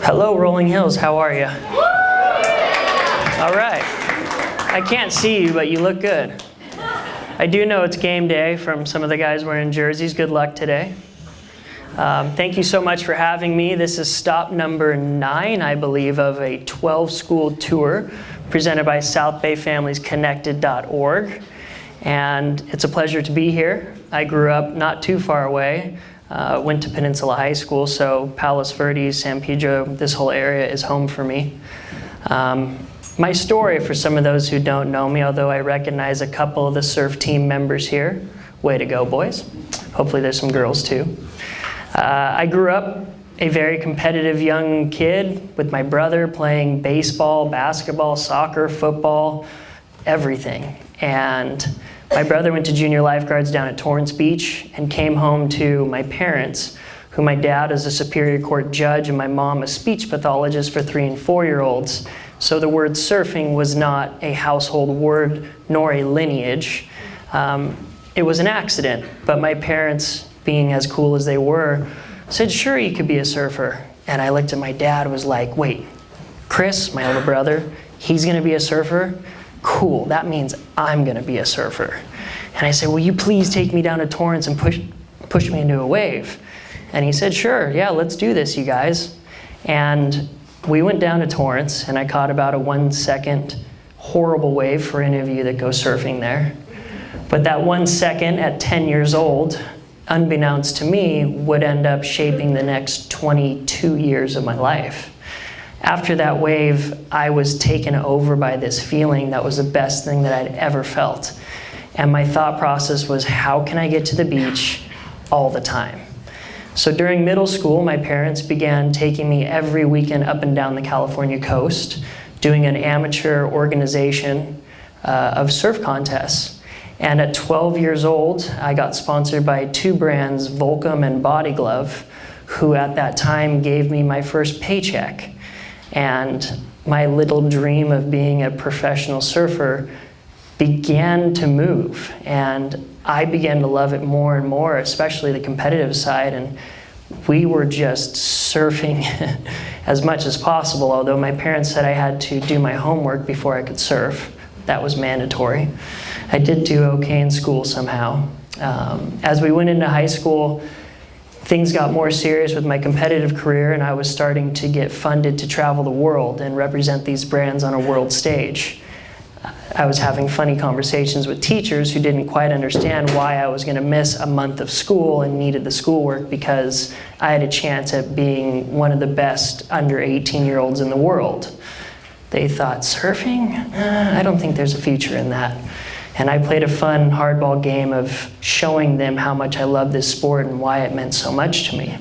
Hello, Rolling Hills. How are you? All right. I can't see you, but you look good. I do know it's game day from some of the guys wearing jerseys. Good luck today. Thank you so much for having me. This is stop number 9, I believe, of a 12-school tour presented by SouthBayFamiliesConnected.org. And it's a pleasure to be here. I grew up not too far away. Went to Peninsula High School, so Palos Verdes, San Pedro, this whole area is home for me. My story, for some of those who don't know me, although I recognize a couple of the surf team members here. Way to go, boys. Hopefully there's some girls too. I grew up a very competitive young kid with my brother playing baseball, basketball, soccer, football, everything. And my brother went to junior lifeguards down at Torrance Beach and came home to my parents, who my dad is a Superior Court judge and my mom a speech pathologist for 3- and 4-year-olds. So the word surfing was not a household word nor a lineage. It was an accident, but my parents, being as cool as they were, said, sure, you could be a surfer. And I looked at my dad, was like, wait, Chris, my older brother, he's gonna be a surfer? Cool, that means I'm gonna be a surfer. And I said, will you please take me down to Torrance and push me into a wave? And he said, sure, yeah, let's do this, you guys. And we went down to Torrance, and I caught about a 1-second horrible wave for any of you that go surfing there. But that 1 second at 10 years old, unbeknownst to me, would end up shaping the next 22 years of my life. After that wave, I was taken over by this feeling that was the best thing that I'd ever felt. And my thought process was, how can I get to the beach all the time? So during middle school, my parents began taking me every weekend up and down the California coast, doing an amateur organization of surf contests. And at 12 years old, I got sponsored by 2 brands, Volcom and Body Glove, who at that time gave me my first paycheck. And my little dream of being a professional surfer began to move. And I began to love it more and more, especially the competitive side. And we were just surfing as much as possible, although my parents said I had to do my homework before I could surf. That was mandatory. I did do okay in school somehow. As we went into high school, things got more serious with my competitive career, and I was starting to get funded to travel the world and represent these brands on a world stage. I was having funny conversations with teachers who didn't quite understand why I was going to miss a month of school and needed the schoolwork, because I had a chance at being one of the best under 18-year-olds in the world. They thought, surfing? I don't think there's a future in that. And I played a fun hardball game of showing them how much I love this sport and why it meant so much to me.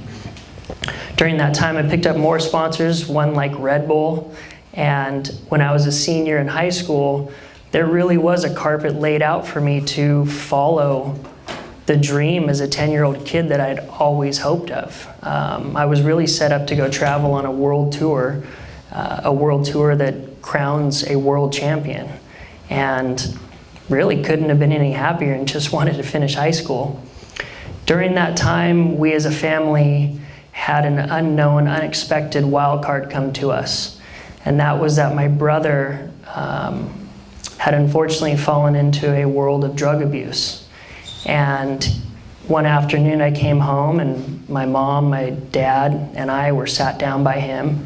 During that time, I picked up more sponsors, one like Red Bull. And when I was a senior in high school, there really was a carpet laid out for me to follow the dream as a 10-year-old kid that I'd always hoped of. I was really set up to go travel on a world tour that crowns a world champion. And really couldn't have been any happier and just wanted to finish high school. During that time, we as a family had an unknown, unexpected wild card come to us. And that was that my brother had unfortunately fallen into a world of drug abuse. And one afternoon I came home, and my mom, my dad, and I were sat down by him.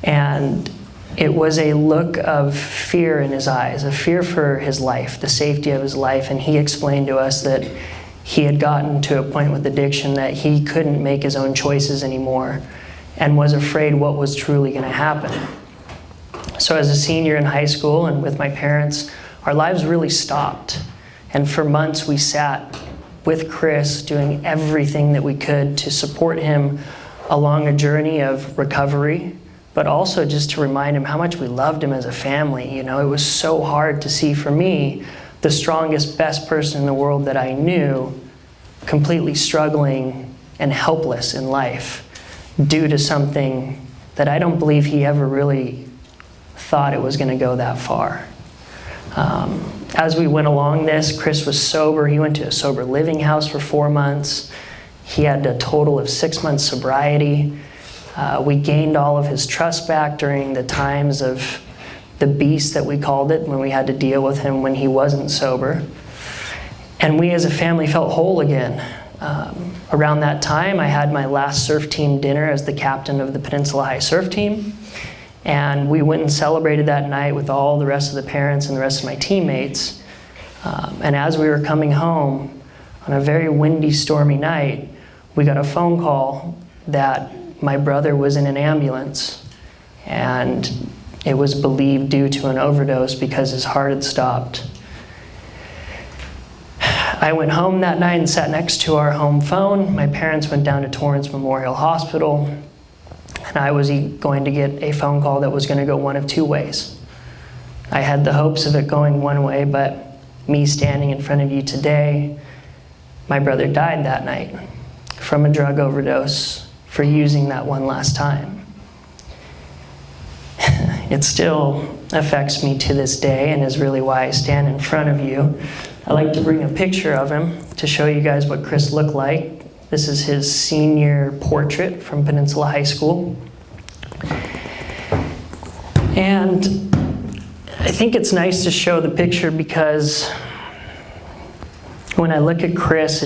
And it was a look of fear in his eyes, a fear for his life, the safety of his life. And he explained to us that he had gotten to a point with addiction that he couldn't make his own choices anymore and was afraid what was truly going to happen. So as a senior in high school and with my parents, our lives really stopped. And for months we sat with Chris doing everything that we could to support him along a journey of recovery, but also just to remind him how much we loved him as a family. You know, it was so hard to see, for me, the strongest, best person in the world that I knew completely struggling and helpless in life due to something that I don't believe he ever really thought it was going to go that far. As we went along this, Chris was sober. He went to a sober living house for 4 months. He had a total of 6 months sobriety. We gained all of his trust back during the times of the beast that we called it, when we had to deal with him when he wasn't sober. And we as a family felt whole again. Around that time, I had my last surf team dinner as the captain of the Peninsula High surf team. And we went and celebrated that night with all the rest of the parents and the rest of my teammates. And as we were coming home on a very windy, stormy night, we got a phone call that my brother was in an ambulance, and it was believed due to an overdose because his heart had stopped. I went home that night and sat next to our home phone. My parents went down to Torrance Memorial Hospital, and I was going to get a phone call that was going to go one of two ways. I had the hopes of it going one way, but me standing in front of you today, my brother died that night from a drug overdose for using that one last time. It still affects me to this day and is really why I stand in front of you. I like to bring a picture of him to show you guys what Chris looked like. This is his senior portrait from Peninsula High School. And I think it's nice to show the picture because when I look at Chris,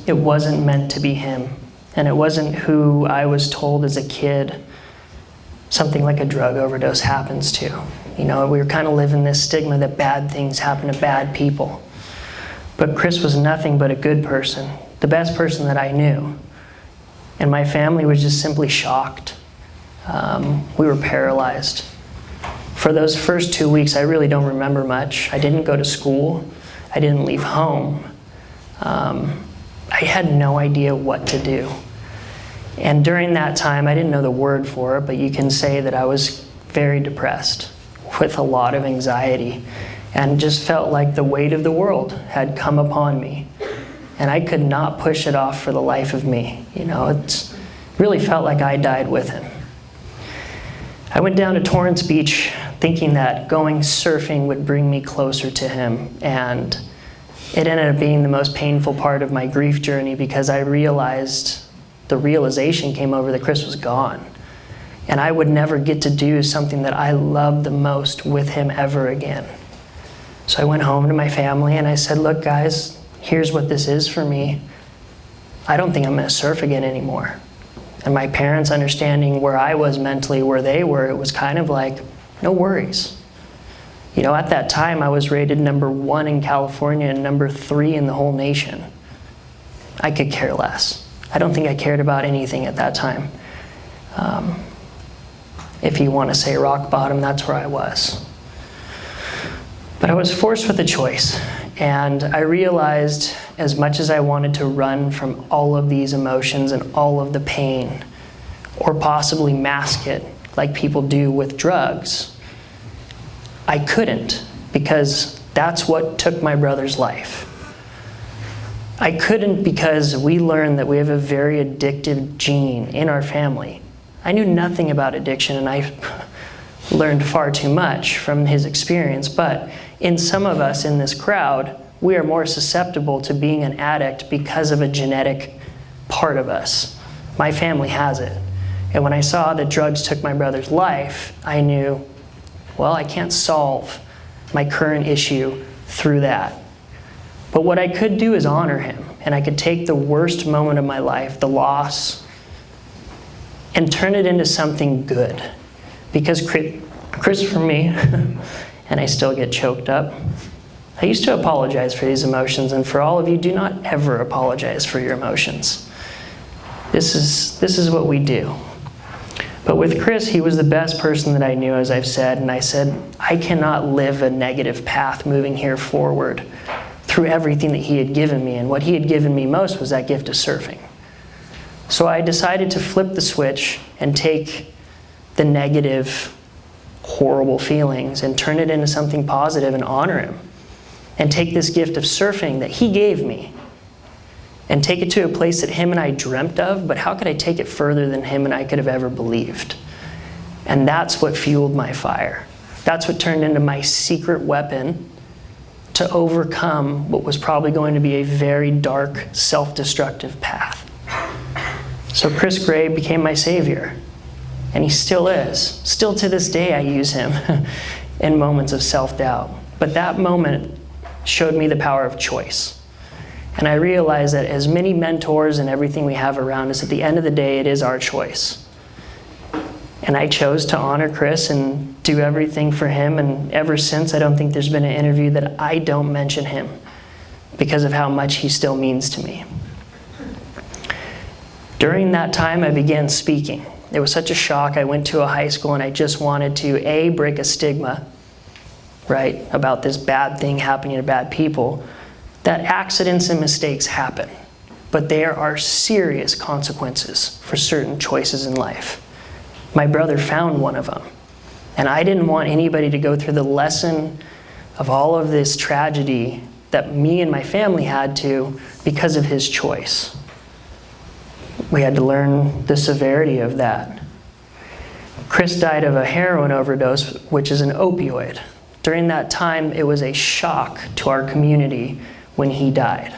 it wasn't meant to be him. And it wasn't who I was told as a kid something like a drug overdose happens to. You know, we were kind of living this stigma that bad things happen to bad people. But Chris was nothing but a good person, the best person that I knew. And my family was just simply shocked. We were paralyzed. For those first 2 weeks, I really don't remember much. I didn't go to school. I didn't leave home. I had no idea what to do. And during that time, I didn't know the word for it, but you can say that I was very depressed with a lot of anxiety and just felt like the weight of the world had come upon me. And I could not push it off for the life of me. You know, it really felt like I died with him. I went down to Torrance Beach thinking that going surfing would bring me closer to him, and it ended up being the most painful part of my grief journey because I realized, the realization came over that Chris was gone. And I would never get to do something that I loved the most with him ever again. So I went home to my family and I said, look guys, here's what this is for me. I don't think I'm gonna surf again anymore. And my parents, understanding where I was mentally, where they were, it was kind of like, no worries. You know, at that time I was rated #1 in California and #3 in the whole nation. I could care less. I don't think I cared about anything at that time. If you want to say rock bottom, that's where I was. But I was forced with a choice, and I realized as much as I wanted to run from all of these emotions and all of the pain, or possibly mask it like people do with drugs, I couldn't, because that's what took my brother's life. I couldn't because we learned that we have a very addictive gene in our family. I knew nothing about addiction, and I learned far too much from his experience, but in some of us in this crowd, we are more susceptible to being an addict because of a genetic part of us. My family has it. And when I saw that drugs took my brother's life, I knew, well, I can't solve my current issue through that. But what I could do is honor him, and I could take the worst moment of my life, the loss, and turn it into something good. Because Chris, for me, and I still get choked up, I used to apologize for these emotions, and for all of you, do not ever apologize for your emotions. This is what we do. But with Chris, he was the best person that I knew, as I've said, and I said, I cannot live a negative path moving here forward through everything that he had given me, and what he had given me most was that gift of surfing. So I decided to flip the switch and take the negative, horrible feelings and turn it into something positive and honor him. And take this gift of surfing that he gave me and take it to a place that him and I dreamt of, but how could I take it further than him and I could have ever believed? And that's what fueled my fire. That's what turned into my secret weapon to overcome what was probably going to be a very dark, self-destructive path. So Chris Gray became my savior. And he still is. Still to this day, I use him in moments of self-doubt. But that moment showed me the power of choice. And I realized that as many mentors and everything we have around us, at the end of the day, it is our choice. And I chose to honor Chris and do everything for him. And ever since, I don't think there's been an interview that I don't mention him because of how much he still means to me. During that time, I began speaking. It was such a shock. I went to a high school and I just wanted to, A, break a stigma, right, about this bad thing happening to bad people, that accidents and mistakes happen, but there are serious consequences for certain choices in life. My brother found one of them, and I didn't want anybody to go through the lesson of all of this tragedy that me and my family had to because of his choice. We had to learn the severity of that. Chris died of a heroin overdose, which is an opioid. During that time, it was a shock to our community when he died.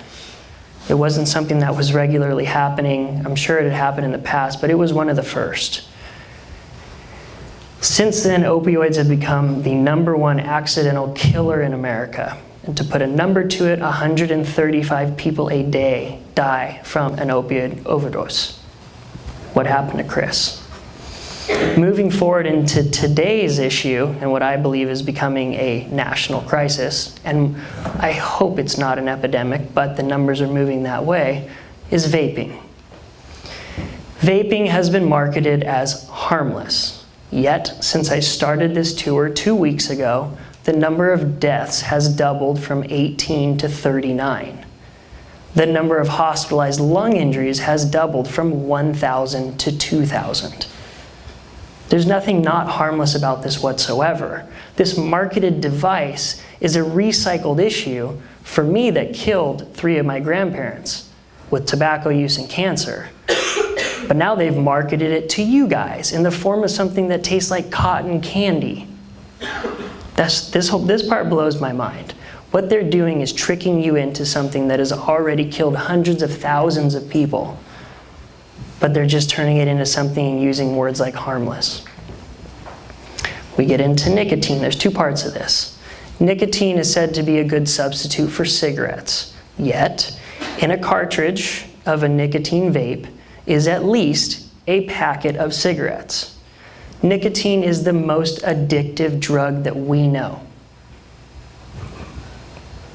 It wasn't something that was regularly happening. I'm sure it had happened in the past, but it was one of the first. Since then, opioids have become the #1 accidental killer in America. And to put a number to it, 135 people a day die from an opioid overdose. What happened to Chris? Moving forward into today's issue, and what I believe is becoming a national crisis, and I hope it's not an epidemic, but the numbers are moving that way, is vaping. Vaping has been marketed as harmless. Yet, since I started this tour 2 weeks ago, the number of deaths has doubled from 18 to 39. The number of hospitalized lung injuries has doubled from 1,000 to 2,000. There's nothing not harmless about this whatsoever. This marketed device is a recycled issue for me that killed 3 of my grandparents with tobacco use and cancer. But now they've marketed it to you guys in the form of something that tastes like cotton candy. This part blows my mind. What they're doing is tricking you into something that has already killed hundreds of thousands of people. But they're just turning it into something and using words like harmless. We get into nicotine. There's 2 parts of this. Nicotine is said to be a good substitute for cigarettes. Yet, in a cartridge of a nicotine vape is at least a packet of cigarettes. Nicotine is the most addictive drug that we know.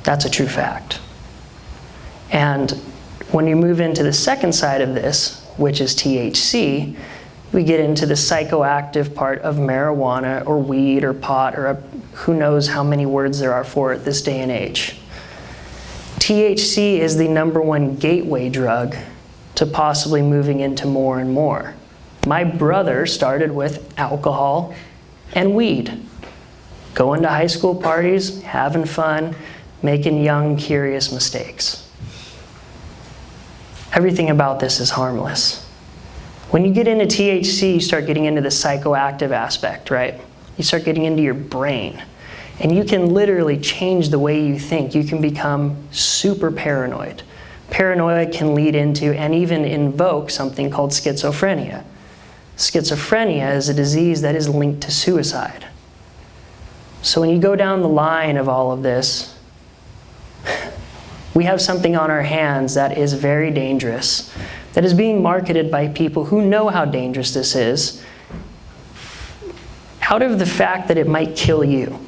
That's a true fact. And when you move into the second side of this, which is THC, we get into the psychoactive part of marijuana or weed or pot or who knows how many words there are for it this day and age. THC is the #1 gateway drug to possibly moving into more and more. My brother started with alcohol and weed. Going to high school parties, having fun, making young, curious mistakes. Everything about this is harmless. When you get into THC, you start getting into the psychoactive aspect, right? You start getting into your brain. And you can literally change the way you think. You can become super paranoid. Paranoia can lead into and even invoke something called schizophrenia. Schizophrenia is a disease that is linked to suicide. So when you go down the line of all of this, we have something on our hands that is very dangerous, that is being marketed by people who know how dangerous this is, out of the fact that it might kill you,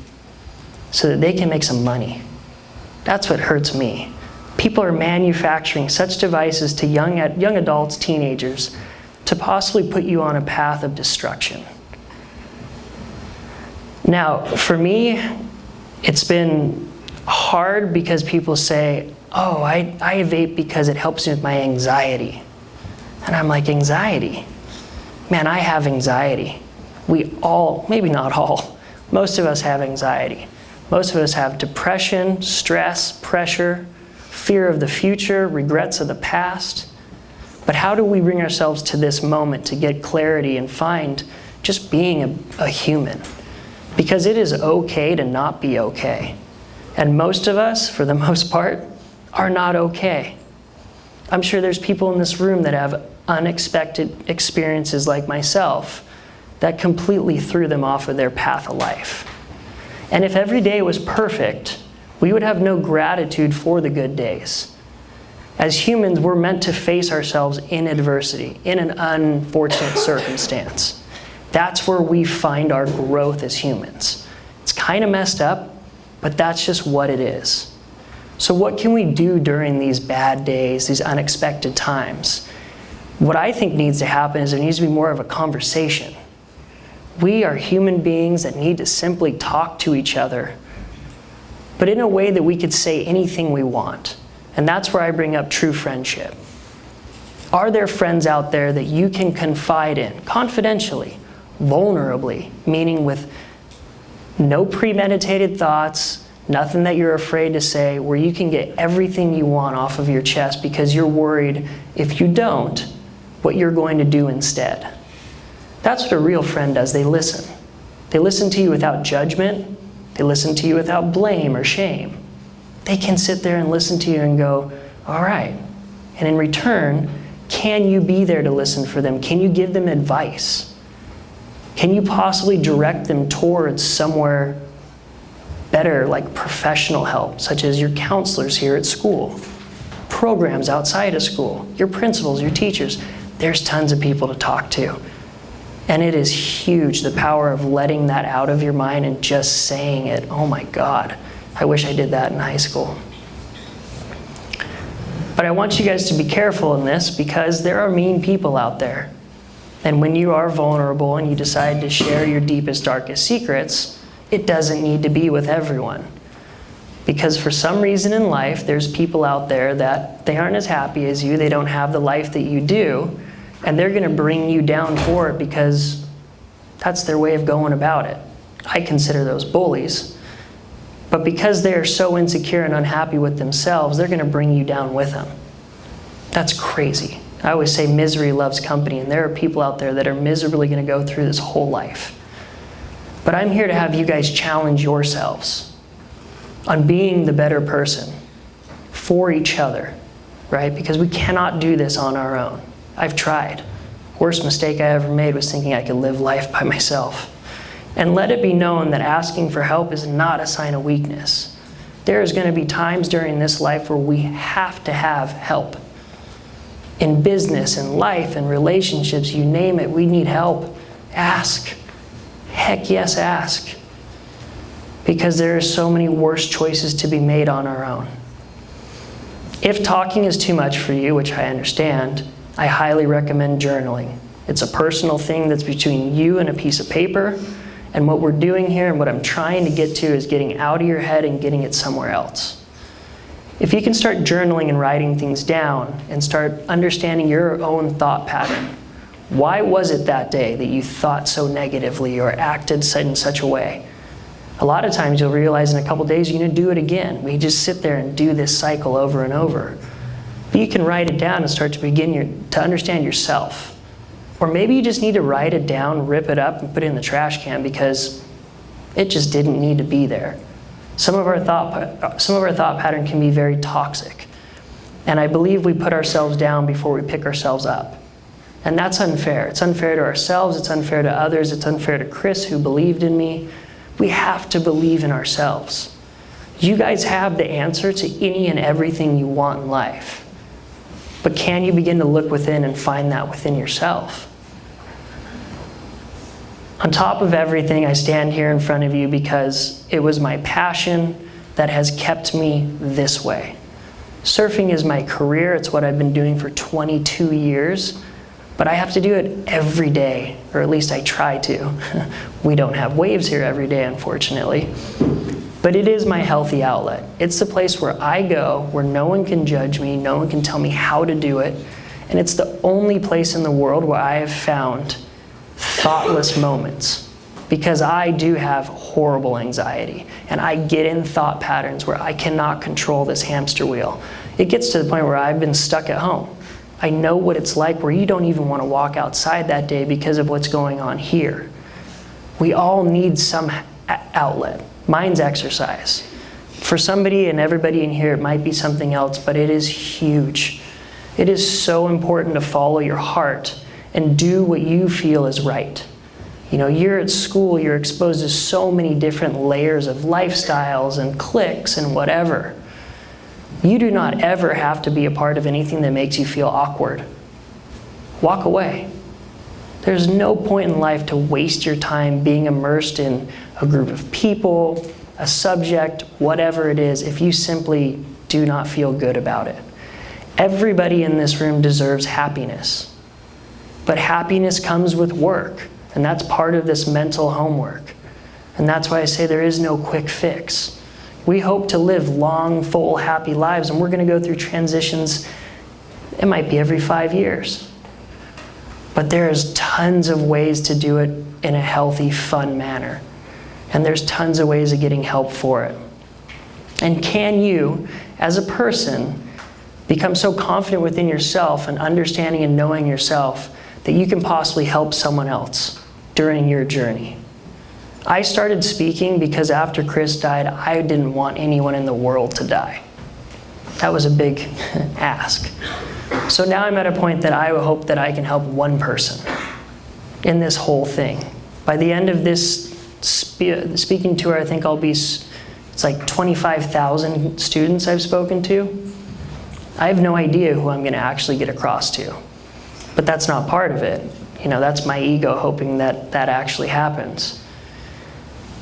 so that they can make some money. That's what hurts me. People are manufacturing such devices to young adults, teenagers, to possibly put you on a path of destruction. Now, for me, it's been hard because people say, oh, I vape because it helps me with my anxiety. And I'm like, anxiety? Man, I have anxiety. We all, maybe not all, most of us have anxiety. Most of us have depression, stress, pressure, fear of the future, regrets of the past. But how do we bring ourselves to this moment to get clarity and find just being a human? Because it is okay to not be okay. And most of us, for the most part, are not okay. I'm sure there's people in this room that have unexpected experiences like myself, that completely threw them off of their path of life. And if every day was perfect, we would have no gratitude for the good days. As humans, we're meant to face ourselves in adversity, in an unfortunate circumstance. That's where we find our growth as humans. It's kind of messed up, but that's just what it is. So what can we do during these bad days, these unexpected times? What I think needs to happen is there needs to be more of a conversation. We are human beings that need to simply talk to each other, but in a way that we could say anything we want. And that's where I bring up true friendship. Are there friends out there that you can confide in, confidentially, vulnerably, meaning with no premeditated thoughts, nothing that you're afraid to say, where you can get everything you want off of your chest because you're worried if you don't, what you're going to do instead? That's what a real friend does. They listen. They listen to you without judgment. They listen to you without blame or shame. They can sit there and listen to you and go, all right. And in return, can you be there to listen for them? Can you give them advice? Can you possibly direct them towards somewhere better, like professional help, such as your counselors here at school, programs outside of school, your principals, your teachers? There's tons of people to talk to. And it is huge, the power of letting that out of your mind and just saying it. Oh my God, I wish I did that in high school. But I want you guys to be careful in this because there are mean people out there. And when you are vulnerable and you decide to share your deepest, darkest secrets, it doesn't need to be with everyone. Because for some reason in life, there's people out there that they aren't as happy as you, they don't have the life that you do, and they're going to bring you down for it because that's their way of going about it. I consider those bullies. But because they are so insecure and unhappy with themselves, they're going to bring you down with them. That's crazy. I always say misery loves company, and there are people out there that are miserably going to go through this whole life. But I'm here to have you guys challenge yourselves on being the better person for each other, right? Because we cannot do this on our own. I've tried. Worst mistake I ever made was thinking I could live life by myself. And let it be known that asking for help is not a sign of weakness. There's going to be times during this life where we have to have help. In business, in life, in relationships, you name it, we need help. Ask. Heck yes, ask. Because there are so many worse choices to be made on our own. If talking is too much for you, which I understand, I highly recommend journaling. It's a personal thing that's between you and a piece of paper. And what we're doing here and what I'm trying to get to is getting out of your head and getting it somewhere else. If you can start journaling and writing things down and start understanding your own thought pattern, why was it that day that you thought so negatively or acted in such a way? A lot of times you'll realize in a couple days you're going to do it again. We just sit there and do this cycle over and over. But you can write it down and start to understand yourself. Or maybe you just need to write it down, rip it up, and put it in the trash can because it just didn't need to be there. Some of our thought pattern can be very toxic. And I believe we put ourselves down before we pick ourselves up. And that's unfair. It's unfair to ourselves, it's unfair to others, it's unfair to Chris who believed in me. We have to believe in ourselves. You guys have the answer to any and everything you want in life. But can you begin to look within and find that within yourself? On top of everything, I stand here in front of you because it was my passion that has kept me this way. Surfing is my career. It's what I've been doing for 22 years. But I have to do it every day, or at least I try to. We don't have waves here every day, unfortunately. But it is my healthy outlet. It's the place where I go, where no one can judge me, no one can tell me how to do it. And it's the only place in the world where I have found thoughtless moments. Because I do have horrible anxiety. And I get in thought patterns where I cannot control this hamster wheel. It gets to the point where I've been stuck at home. I know what it's like where you don't even want to walk outside that day because of what's going on here. We all need some outlet. Mine's exercise. For somebody and everybody in here, it might be something else, but it is huge. It is so important to follow your heart and do what you feel is right. You're at school, you're exposed to so many different layers of lifestyles and cliques and whatever. You do not ever have to be a part of anything that makes you feel awkward. Walk away. There's no point in life to waste your time being immersed in a group of people, a subject, whatever it is, if you simply do not feel good about it. Everybody in this room deserves happiness. But happiness comes with work, and that's part of this mental homework. And that's why I say there is no quick fix. We hope to live long, full, happy lives, and we're going to go through transitions. It might be every 5 years. But there's tons of ways to do it in a healthy, fun manner. And there's tons of ways of getting help for it. And can you, as a person, become so confident within yourself and understanding and knowing yourself that you can possibly help someone else during your journey? I started speaking because after Chris died, I didn't want anyone in the world to die. That was a big ask. So now I'm at a point that I hope that I can help one person in this whole thing. By the end of this speaking tour, I think it's like 25,000 students I've spoken to. I have no idea who I'm going to actually get across to. But that's not part of it. That's my ego hoping that actually happens.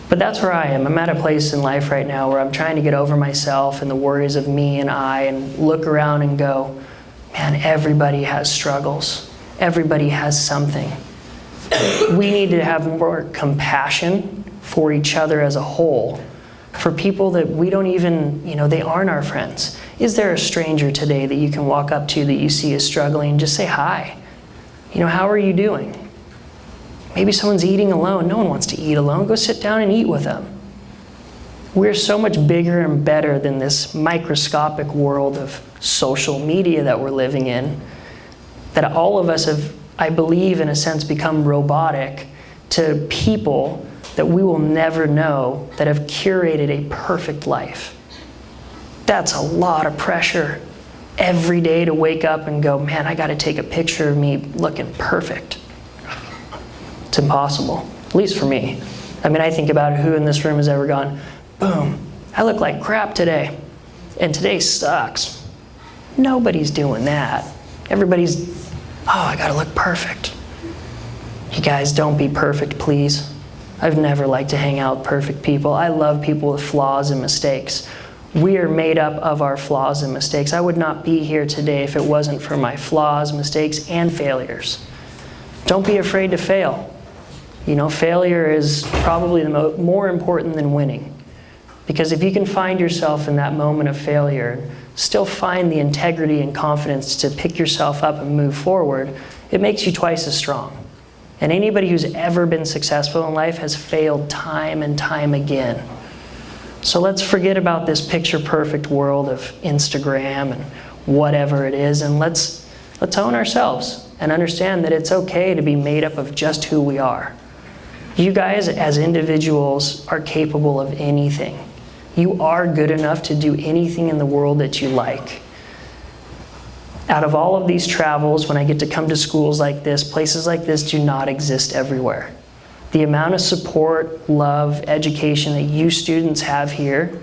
But that's where I am. I'm at a place in life right now where I'm trying to get over myself and the worries of me and I and look around and go, man, everybody has struggles. Everybody has something. We need to have more compassion for each other as a whole, for people that we don't even, they aren't our friends. Is there a stranger today that you can walk up to that you see is struggling and just say hi? How are you doing? Maybe someone's eating alone. No one wants to eat alone. Go sit down and eat with them. We're so much bigger and better than this microscopic world of social media that we're living in, that all of us have, I believe, in a sense, become robotic to people that we will never know that have curated a perfect life. That's a lot of pressure every day to wake up and go, man, I got to take a picture of me looking perfect. It's impossible, at least for me. I think about who in this room has ever gone, boom, I look like crap today, and today sucks. Nobody's doing that. Everybody's, I gotta look perfect. You guys, don't be perfect, please. I've never liked to hang out with perfect people. I love people with flaws and mistakes. We are made up of our flaws and mistakes. I would not be here today if it wasn't for my flaws, mistakes, and failures. Don't be afraid to fail. Failure is probably more important than winning. Because if you can find yourself in that moment of failure, still find the integrity and confidence to pick yourself up and move forward, it makes you twice as strong. And anybody who's ever been successful in life has failed time and time again. So let's forget about this picture-perfect world of Instagram and whatever it is, and let's own ourselves and understand that it's okay to be made up of just who we are. You guys, as individuals, are capable of anything. You are good enough to do anything in the world that you like. Out of all of these travels, when I get to come to schools like this, places like this do not exist everywhere. The amount of support, love, education that you students have here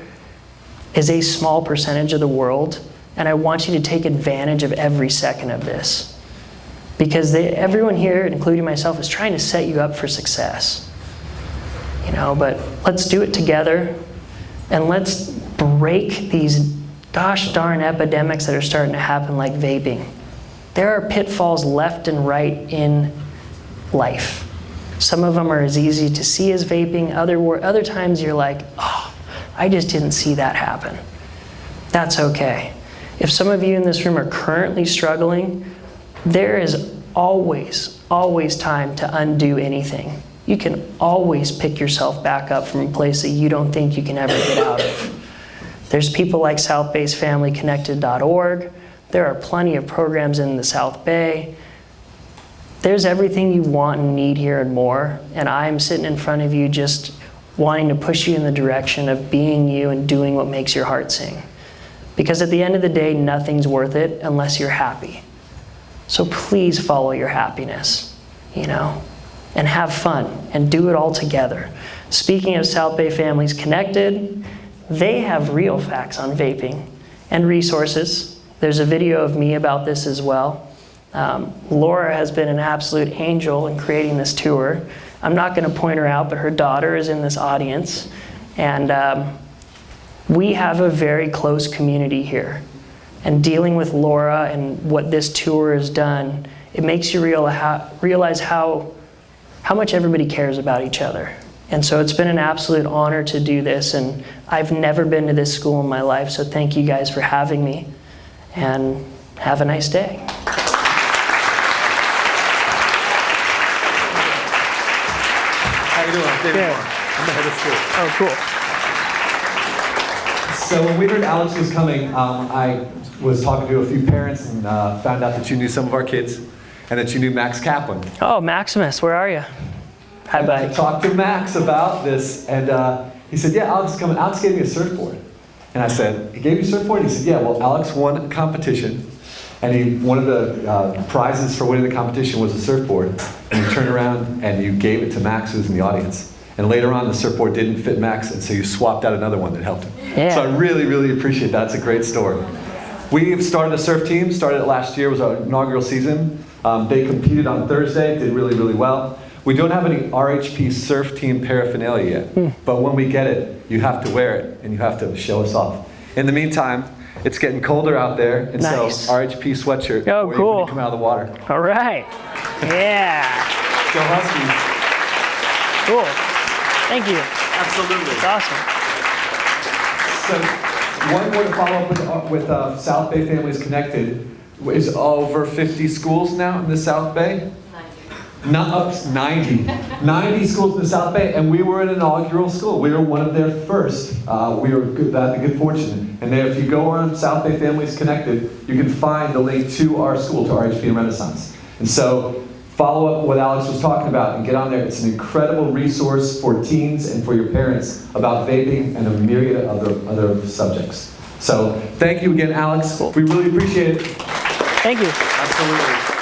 is a small percentage of the world, and I want you to take advantage of every second of this. Because everyone here, including myself, is trying to set you up for success. But let's do it together, and let's break these gosh darn epidemics that are starting to happen like vaping. There are pitfalls left and right in life. Some of them are as easy to see as vaping. Other times you're like, I just didn't see that happen. That's okay. If some of you in this room are currently struggling, there is always time to undo anything. You can always pick yourself back up from a place that you don't think you can ever get out of. There's people like southbaysfamilyconnected.org. There are plenty of programs in the South Bay. There's everything you want and need here and more, and I'm sitting in front of you just wanting to push you in the direction of being you and doing what makes your heart sing. Because at the end of the day, nothing's worth it unless you're happy. So please follow your happiness, and have fun and do it all together. Speaking of South Bay Families Connected, they have real facts on vaping and resources. There's a video of me about this as well. Laura has been an absolute angel in creating this tour. I'm not going to point her out, but her daughter is in this audience. And we have a very close community here. And dealing with Laura and what this tour has done, it makes you realize how much everybody cares about each other. And so it's been an absolute honor to do this, and I've never been to this school in my life, so thank you guys for having me, and have a nice day. How you doing? David Good. I'm the head of school. Oh, cool. So when we heard Alex was coming, I was talking to a few parents and found out that you knew some of our kids and that you knew Max Kaplan. Oh, Maximus, where are you? Hi, I buddy. talked to Max about this, and he said, yeah, Alex is coming. Alex gave me a surfboard. And I said, he gave you a surfboard? He said, yeah, well, Alex won a competition, and one of the prizes for winning the competition was a surfboard. And you turned around and you gave it to Max, who's in the audience. And later on, the surfboard didn't fit Max, and so you swapped out another one that helped him. Yeah. So I really, really appreciate that. It's a great story. We've started a surf team, started it last year, was our inaugural season. They competed on Thursday, did really, really well. We don't have any RHP surf team paraphernalia yet, but when we get it, you have to wear it and you have to show us off. In the meantime, it's getting colder out there, and Nice. so RHP sweatshirt Oh, for you cool. when you come out of the water. All right. Yeah. Go Huskies. Cool. Thank you. Absolutely. It's awesome. So one more to follow up with South Bay Families Connected. Is over 50 schools now in the South Bay? 90 schools in the South Bay, and we were an inaugural school. We were one of their first. We were had the good fortune. And there, if you go on South Bay Families Connected, you can find the link to our school, to RHP and Renaissance. And so follow up what Alex was talking about and get on there. It's an incredible resource for teens and for your parents about vaping and a myriad of other subjects. So thank you again, Alex. Cool. We really appreciate it. Thank you. Absolutely.